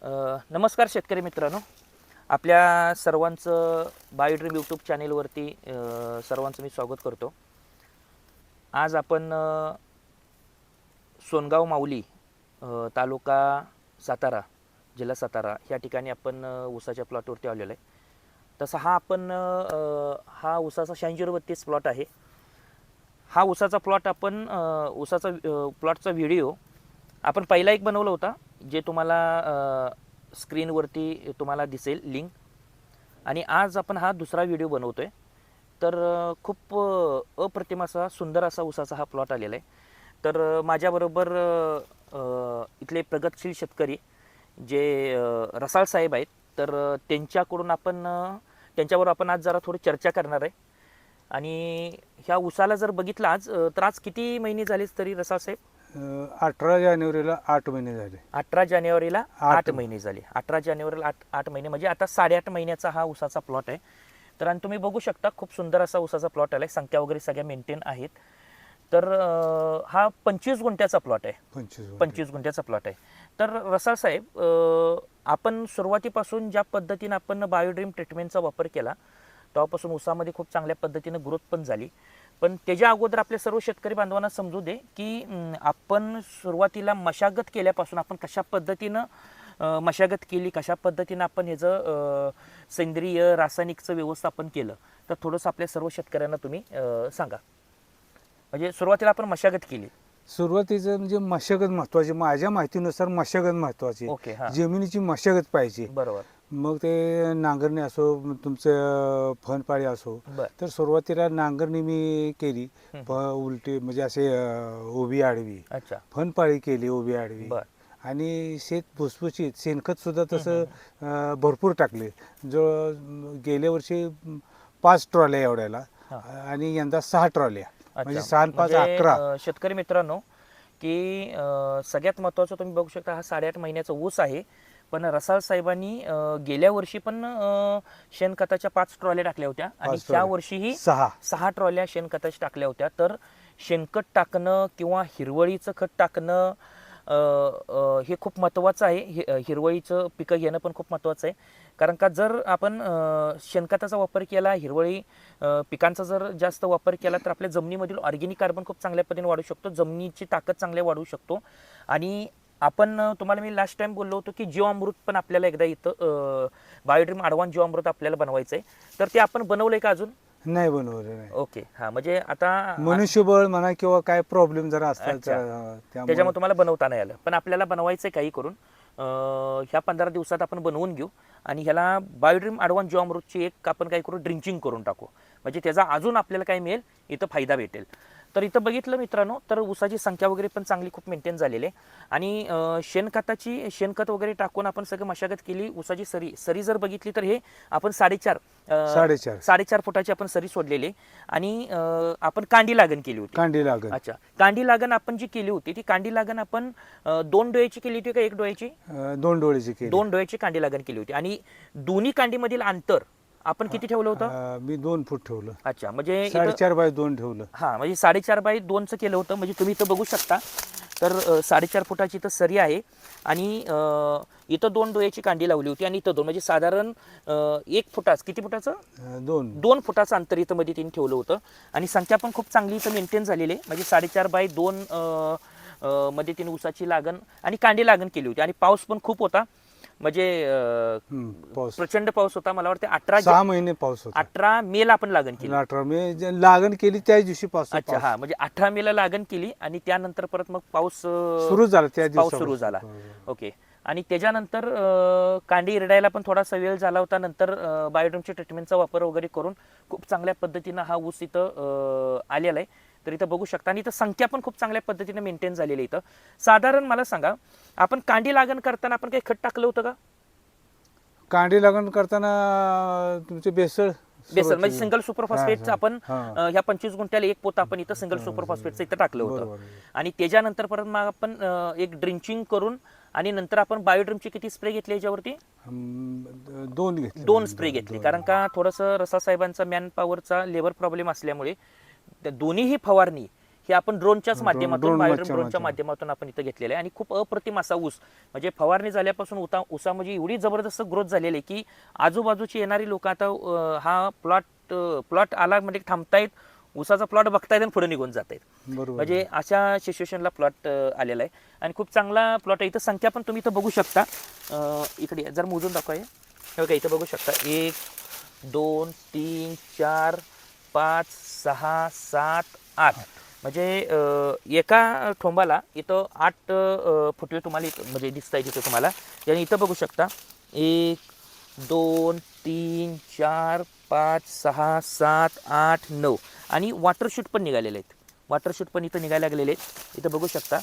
नमस्कार शेतकरी मित्रांनो, आपल्या सर्वांचं बायोड्रीम यूट्यूब चॅनेलवरती सर्वांचं मी स्वागत करतो. आज आपण सोनगाव माऊली तालुका सातारा, जिल्हा सातारा या ठिकाणी आपण ऊसाच्या प्लॉटवरती आलेलो आहे. तसा हा आपण हा ऊसाचा 8632 प्लॉट आहे. हा ऊसाचा प्लॉट आपण ऊसाचा प्लॉटचा व्हिडिओ आपण पहिला एक बनवला होता, जे तुम्हाला स्क्रीनवरती तुम्हाला दिसेल लिंक. आणि आज आपण हा दुसरा व्हिडिओ बनवतोय. तर खूप अप्रतिम असा सुंदर असा ऊसाचा हा प्लॉट आलेला आहे. तर माझ्याबरोबर इथले प्रगतशील शेतकरी जे रसाळ साहेब आहेत, तर त्यांच्याकडून आपण त्यांच्यावर आपण आज जरा थोडी चर्चा करणार आहे. आणि ह्या ऊसाला जर बघितलं आज, तर आज किती महिने झालेच तरी रसाळ साहेब? 18 जानेवारीला 8 महिने झाले. 18 जानेवारीला 8 8 महिने झाले. 18 जानेवारीला 8 महिने म्हणजे आता 8.5 महिन्याचा हा ऊसाचा प्लॉट आहे. तर आणि तुम्ही बघू शकता खूप सुंदर असा ऊसाचा प्लॉट आलाय. संख्या वगैरे सगळ्या मेंटेन आहेत. तर हा 25 गुंठ्याचा प्लॉट आहे. 25 गुंठ्याचा प्लॉट आहे. तर रसाळ साहेब, आपण सुरुवातीपासून ज्या पद्धतीने आपण बायोड्रीम ट्रीटमेंटचा वापर केला, तेव्हापासून ऊसामध्ये खूप चांगल्या पद्धतीने ग्रोथ पण झाली. पण त्याच्या अगोदर आपल्या सर्व शेतकरी बांधवांना समजू दे की आपण सुरुवातीला मशागत केल्यापासून आपण कशा पद्धतीनं मशागत केली, कशा पद्धतीनं आपण ह्याचं सेंद्रिय रासायनिकचं व्यवस्थापन केलं, तर थोडंसं आपल्या सर्व शेतकऱ्यांना तुम्ही सांगा. म्हणजे सुरुवातीला आपण मशागत केली. सुरुवातीचं म्हणजे मशागत महत्वाची, माझ्या माहितीनुसार मशागत महत्वाची. ओके, हां, जमिनीची मशागत पाहिजे. बरोबर. मग ते नांगरणी असो, तुमचं फणपाळी असो, बर. तर सुरुवातीला नांगरणी मी केली. उलटी म्हणजे असे उभी आडवी. अच्छा. फणपाळी केली उभी आडवी. बर. आणि शेत भुसभुशीत, शेणखत सुद्धा तसं भरपूर टाकले. जो गेल्या वर्षी 5 ट्रॉल्या एवढ्याला आणि यंदा 6 ट्रॉल्या, म्हणजे 6 आणि 5 11. शेतकरी मित्रांनो, की सगळ्यात महत्त्वाचं तुम्ही बघू शकता, हा 8.5 महिन्याचा ऊस आहे. पण रसाळ साहेबांनी गेल्या वर्षी पण शेणखताच्या 5 ट्रॉल्या टाकल्या होत्या आणि त्या वर्षीही 6 ट्रॉल्या शेणखताच्या टाकल्या होत्या. तर शेणखत टाकणं किंवा हिरवळीचं खत टाकणं हे खूप महत्त्वाचं आहे. हिरवळीचं पिकं घेणं पण खूप महत्त्वाचं आहे. कारण का जर आपण शेणखताचा वापर केला, हिरवळी पिकांचा जर जास्त वापर केला, तर आपल्या जमिनीमधील ऑर्गॅनिक कार्बन खूप चांगल्या पद्धतीने वाढू शकतो, जमिनीची ताकद चांगली वाढवू शकतो. आणि आपण तुम्हाला मी लास्ट टाइम बोललो होतो की जीवामृत पण आपल्याला एकदा इथं बायोड्रीम ॲडव्हान्स जीवामृत आपल्याला बनवायचं आहे. तर ते आपण बनवलंय का अजून? नाही बनवलं नाही. ओके, हां, म्हणजे आता मनुष्यबळ म्हणा किंवा काय प्रॉब्लेम जरा असतात, त्याच्यामुळे तुम्हाला बनवता नाही आलं. पण आपल्याला बनवायचं आहे काही करून. ह्या 15 दिवसात आपण बनवून घेऊ आणि ह्याला बायोड्रीम ॲडव्हान्स जीवामृतची एक आपण काय करू, ड्रिंचिंग करून टाकू. म्हणजे त्याचा अजून आपल्याला काय मिळेल, इथं फायदा भेटेल. तर इथं बघितलं मित्रांनो, तर ऊसाची संख्या वगैरे पण चांगली खूप मेंटेन झालेली आहे. आणि शेणखत वगैरे टाकून आपण सगळं मशागत केली. ऊसाची सरी जर बघितली तर हे आपण 4.5 फुटाची आपण सरी सोडलेली. आणि आपण कांडी लागण केली होती. कांडी लागण. अच्छा, कांडी लागण आपण जी केली होती, ती कांडी लागण आपण 2 डोळ्याची केली होती का 1 डोळ्याची? 2 डोळ्याची केली. 2 डोळ्याची कांडी लागण केली होती. आणि दोन्ही कांडीमधील अंतर आपण किती ठेवलं होतं? मी 2 फूट ठेवलं. अच्छा, म्हणजे 4.5 बाय 2 ठेवलं. हां, म्हणजे 4.5 बाय 2चं केलं होतं. म्हणजे तुम्ही इथं बघू शकता. तर 4.5 फुटाची इथं सरी आहे आणि इथं 2 डोळ्याची कांडी लावली होती आणि इथं 2, म्हणजे साधारण 1 फुटाच, किती फुटाचं? 2 फुटाचं अंतर इथं मध्ये तिने ठेवलं होतं. आणि संख्या पण खूप चांगली इथं मेंटेन झालेली आहे. म्हणजे 4.5 बाय 2 मध्ये तिने ऊसाची लागण आणि कांडी लागण केली होती. आणि पाऊस पण खूप होता. म्हणजे प्रचंड पाऊस होता. मला वाटतं 6 महिने पाऊस होता. 18 मेला आपण लागण केली. 18 मे लागण केली त्याच दिवशी पाऊस. अच्छा, हा, म्हणजे 18 मेला लागण केली आणि त्यानंतर परत मग पाऊस सुरू झाला. त्या पाऊस सुरू झाला. ओके. आणि त्याच्यानंतर कांडी इरडायला पण थोडासा वेळ झाला होता. नंतर बायोड्रीमच्या ट्रीटमेंटचा वापर वगैरे करून खूप चांगल्या पद्धतीनं हा ऊस इथं आलेला आहे. तर इथं बघू शकता. आणि इथं संख्या पण खूप चांगल्या पद्धतीने मेंटेन झालेली. इथं साधारण मला सांगा, आपण कांडी लागण करताना आपण काही खत टाकलं होतं का? कांडी लागण करताना तुमचे बेसळ म्हणजे सिंगल सुपर फॉस्फेटचं आपण ह्या 25 गुंठ्याला 1 पोत आपण इथं सिंगल सुपर फॉस्फेटचं इथं टाकलं होतं. आणि त्याच्यानंतर परत मग आपण एक ड्रिंचिंग करून आणि नंतर आपण बायोड्रीमची किती स्प्रे घेतली याच्यावरती? 2 स्प्रे घेतले. कारण का थोडंसं रसाळ साहेबांचा मॅन पॉवरचा लेबर प्रॉब्लेम असल्यामुळे दोन्हीही फवारणी हे आपण ड्रोनच्याच माध्यमातून ड्रोनच्या ड्रोनच्या माध्यमातून आपण इथं घेतलेलं आहे आणि खूप अप्रतिम असा ऊस म्हणजे फवारणी झाल्यापासून ऊसामध्ये एवढी जबरदस्त ग्रोथ झालेली आहे की आजूबाजूची येणारी लोक आता हा प्लॉट आला म्हणजे थांबतायत, ऊसाचा प्लॉट बघतायत आणि पुढे निघून जात आहेत. बरोबर. म्हणजे अशा सिच्युएशनला प्लॉट आलेला आहे आणि खूप चांगला प्लॉट आहे. इथं संख्या पण तुम्ही इथं बघू शकता. इकडे जर मोजून दाखवा हे बघा, इथं बघू शकता 1 2 3 4 5 6 7 8 म्हणजे एका ठोंबाला इथं 8 फुटवे तुम्हाला म्हणजे दिसत आहे तिथं तुम्हाला. आणि इथं बघू शकता 1 2 3 4 5 6 7 8 9 आणि वॉटरशूट पण निघालेले आहेत. वॉटरशूट पण इथं निघायला लागलेले आहेत. इथं बघू शकता.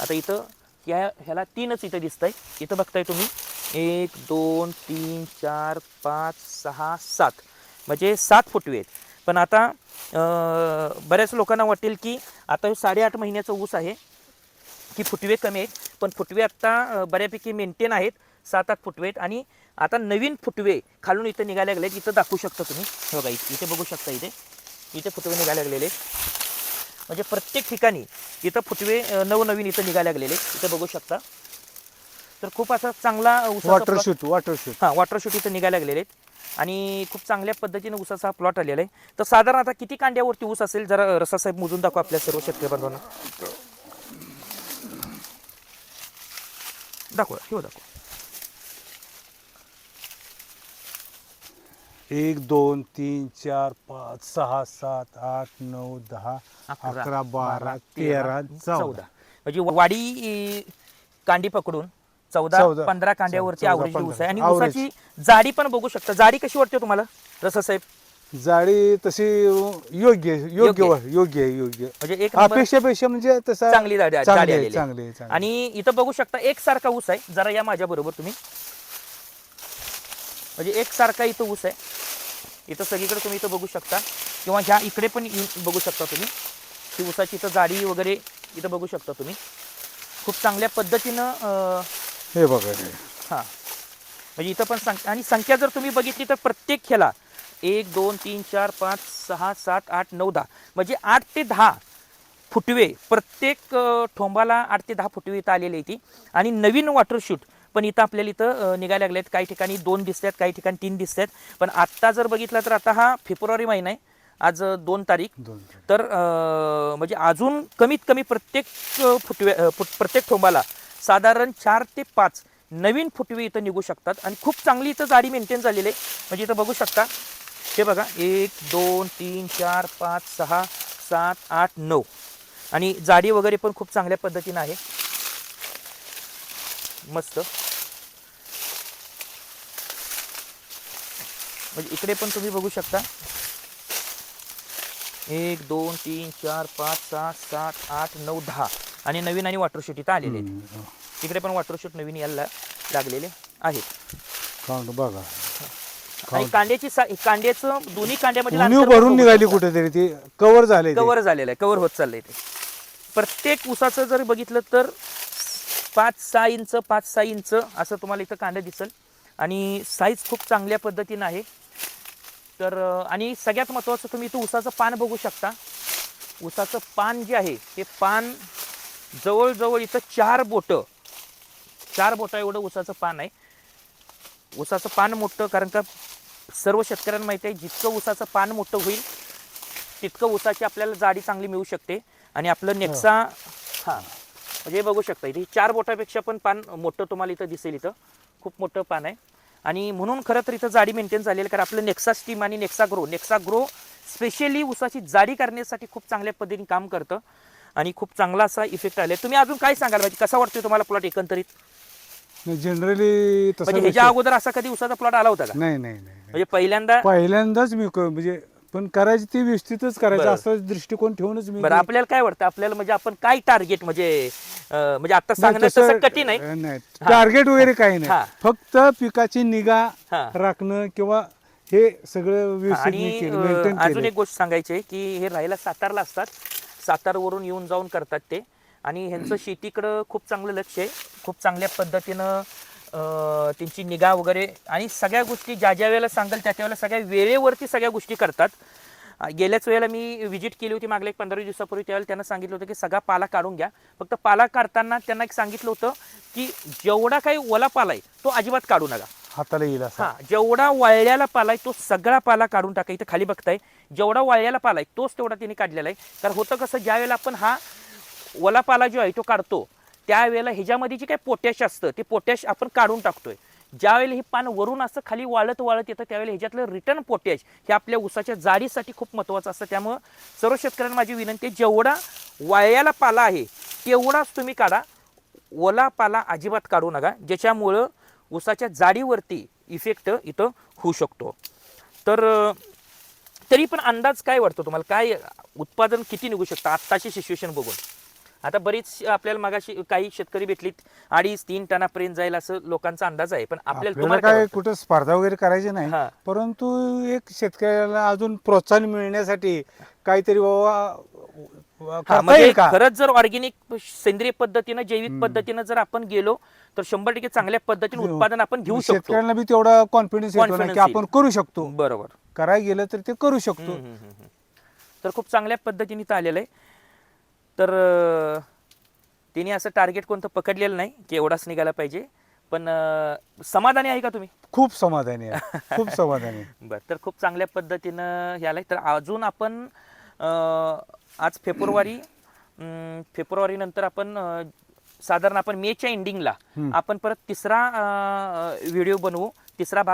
आता इथं ह्याला 3च इथं दिसत आहे. इथं बघताय तुम्ही 1 2 3 4 5 6 7 म्हणजे 7 फुटवे आहेत. पण आता बऱ्याच लोकांना वाटेल की आता हे 8.5 महिन्याचा ऊस आहे की फुटवे कमी आहेत, पण फुटवे आत्ता बऱ्यापैकी मेंटेन आहेत. 7-8 फुटवे आहेत आणि आता नवीन फुटवे खालून इथं निघायला लागले आहेत. इथं दाखवू शकता तुम्ही, हे बघा इथे बघू शकता. इथे फुटवे निघायला लागलेले आहेत. म्हणजे प्रत्येक ठिकाणी इथं फुटवे नवनवीन इथं निघायला लागलेले आहेत. इथं बघू शकता. तर खूप असा चांगला वॉटरशूट वॉटरशूट इथं निघायला लागलेले आहेत आणि खूप चांगल्या पद्धतीने ऊसाचा हा प्लॉट आलेला आहे. तर साधारण आता किती कांड्यावरती ऊस असेल जरा रसासाहेब मोजून दाखवा आपल्या सर्व शेतकरी बांधवांना. दाखवा, हे दाखवा. 1 2 3 4 5 6 7 8 9 10 11 12 13 14 म्हणजे वाडी कांडी पकडून 14-15 कांड्यावरती आवरेज ऊस आहे. आणि ऊसाची जाडी पण बघू शकता. जाडी कशी वाटते तुम्हाला रसासाहेब? जाडी तशी योग्य म्हणजे एक अपेक्षापेक्षा म्हणजे तसा चांगली जाडी आलेली आहे. चांगली. आणि इथं बघू शकता एकसारखा ऊस आहे. जरा या माझ्या बरोबर तुम्ही, म्हणजे एकसारखा इथं ऊस आहे. इथं सगळीकडे तुम्ही इथं बघू शकता किंवा ह्या इकडे पण बघू शकता तुम्ही की ऊसाची इथं जाडी वगैरे इथं बघू शकता तुम्ही. खूप चांगल्या पद्धतीनं हे बघा. हां म्हणजे इथं पण आणि संख्या जर तुम्ही बघितली तर प्रत्येक ह्याला 1 2 3 4 5 6 7 8 9 10 म्हणजे 8 ते 10 फुटवे प्रत्येक ठोंबाला 8 ते 10 फुटवे इथं आलेले आहेत. आणि नवीन वॉटरशूट पण इथं आपल्याला इथं निघायला लागले आहेत. काही ठिकाणी 2 दिसत आहेत, काही ठिकाणी 3 दिसत आहेत. पण आत्ता जर बघितलं तर आता हा फेब्रुवारी महिना आहे, आज 2 तारीख. तर म्हणजे अजून कमीत कमी प्रत्येक प्रत्येक ठोंबाला साधारण 4 ते 5 नवीन फुटवे इथं निघू शकतात. आणि खूप चांगली इथं जाडी मेंटेन झालेली आहे. म्हणजे इथं बघू शकता, हे बघा 1 2 3 4 5 6 7 8 9 आणि जाडी वगैरे पण खूप चांगल्या पद्धतीनं आहे. मस्त. म्हणजे इकडे पण तुम्ही बघू शकता 1 2 3 4 5 6 7 8 9 10 आणि नवीन आणि वॉटरशूट इथं आलेले आहेत. तिकडे पण वॉटरशूट नवीन यायला लागलेले आहेत. बघा. आणि कांड्याचं दोन्ही कांड्यामध्ये अंतर भरून निघाली कुठेतरी ती कव्हर झालेलं आहे, कव्हर होत चाललंय ते. प्रत्येक ऊसाचं जर बघितलं तर 5-6 इंच 5-6 इंच असं तुम्हाला इथं कांडं दिसेल. आणि साईज खूप चांगल्या पद्धतीनं आहे. तर आणि सगळ्यात महत्त्वाचं तुम्ही इथं ऊसाचं पान बघू शकता. ऊसाचं पान जे आहे ते पान जवळजवळ इथं 4 बोटं एवढं ऊसाचं पान आहे. ऊसाचं पान मोठं, कारण का सर्व शेतकऱ्यांना माहिती आहे जितकं ऊसाचं पान मोठं होईल तितकं ऊसाची आपल्याला जाडी चांगली मिळू शकते. आणि आपलं नेक्सा हां म्हणजे बघू शकता इथे 4 बोटापेक्षा पण पान मोठं तुम्हाला इथं दिसेल. इथं खूप मोठं पान आहे. आणि म्हणून खरं तर इथं जाडी मेंटेन झालेली आहे. कारण आपलं नेक्सा स्टीम आणि नेक्सा ग्रो स्पेशली ऊसाची जाडी करण्यासाठी खूप चांगल्या पद्धतीने काम करतं आणि खूप चांगला असा इफेक्ट आले. तुम्ही अजून काय सांगाल म्हणजे कसा वाटतोय तुम्हाला प्लॉट एकंदरीत? जनरली म्हणजे ह्याच्या अगोदर असा कधी ऊसाचा प्लॉट आला होता का? नाही. म्हणजे पहिल्यांदाच मी म्हणजे पण करायची ती व्यवस्थितच करायचं असा दृष्टिकोन ठेवूनच मी. बरं, आपल्याला काय वाटतं आपल्याला म्हणजे आपण काय टार्गेट म्हणजे आता सांगणं तसं कठीण आहे. टार्गेट वगैरे काही नाही, फक्त पिकाची निगा राखणं किंवा हे सगळं व्यवस्थित. आणि अजून एक गोष्ट सांगायची आहे की हे राहायला सातारला असतात. सातारवरून येऊन जाऊन करतात ते. आणि ह्यांचं शेतीकडं खूप चांगलं लक्ष आहे. खूप चांगल्या पद्धतीनं त्यांची निगा वगैरे आणि सगळ्या गोष्टी ज्या वेळेला सांगाल त्या वेळेला सगळ्या वेळेवरती सगळ्या गोष्टी करतात. गेल्याच वेळेला मी व्हिजिट केली होती मागल्या एक 15 दिवसापूर्वी, त्यावेळेला त्यांना सांगितलं होतं की सगळा पाला काढून घ्या. फक्त पाला काढताना त्यांना एक सांगितलं होतं की जेवढा काही ओला पाला आहे तो अजिबात काढू नका. हाताला येईल असा. हा, जेवढा वाळलेला पाला आहे तो सगळा पाला काढून टाका. इथं खाली बघताय जेवढा वाळलेला पाला आहे तोच तेवढा तिने काढलेला आहे. कारण होतं कसं, ज्या वेळेला आपण हा ओला पाला जो आहे तो काढतो त्यावेळेला ह्याच्यामध्ये जे काही पोटॅश असतं ते पोटॅश आपण काढून टाकतोय. ज्यावेळेला हे पान वरून असं खाली वाळत वाळत येतं त्यावेळेला ह्याच्यातलं रिटर्न पोटॅश हे आपल्या ऊसाच्या जाडीसाठी खूप महत्त्वाचं असतं. त्यामुळं सर्व शेतकऱ्यांना माझी विनंती आहे, जेवढा वाळलेला पाला आहे तेवढाच तुम्ही काढा, ओला पाला अजिबात काढू नका, ज्याच्यामुळं ऊसाच्या जाडीवरती इफेक्ट इथं होऊ शकतो. तर तरी पण अंदाज काय वाटतो तुम्हाला, काय उत्पादन किती निघू शकतं आत्ताची सिच्युएशन बघून? आता बरीच आपल्याला मागाशी काही शेतकरी भेटलीत 2.5-3 टनापर्यंत जाईल असं लोकांचा अंदाज आहे, पण आपल्याला आपल्याला तुम्हाला काय काय वाटतं? कुठं स्पर्धा वगैरे करायची नाही, हा. परंतु एक शेतकऱ्याला अजून प्रोत्साहन मिळण्यासाठी काहीतरी हा, करता म्हणजे येईल का? खरंच जर ऑर्गॅनिक सेंद्रिय पद्धतीनं जैविक पद्धतीनं जर आपण गेलो तर 100% चांगल्या पद्धतीने उत्पादन आपण घेऊ शकतो. शेतकऱ्यांना बी तेवढा कॉन्फिडन्स येतो ना Confidence की आपण येईल. करू शकतो. बरोबर. करायला गेलं तर ते करू शकतो. तर खूप चांगल्या पद्धतीने इथं आलेलं आहे. तर तिने असं टार्गेट कोणतं पकडलेलं नाही की एवढाच निघाला पाहिजे, पण समाधानी आहे का तुम्ही? खूप समाधानी आहे, खूप समाधानी आहे. बरं, तर खूप चांगल्या पद्धतीनं हे आलं आहे. तर अजून आपण आज फेब्रुवारी नंतर आपण साधारण आपण मेच्या एंडिंगला आपण परत तिसरा व्हिडिओ बनवू, तिसरा भाग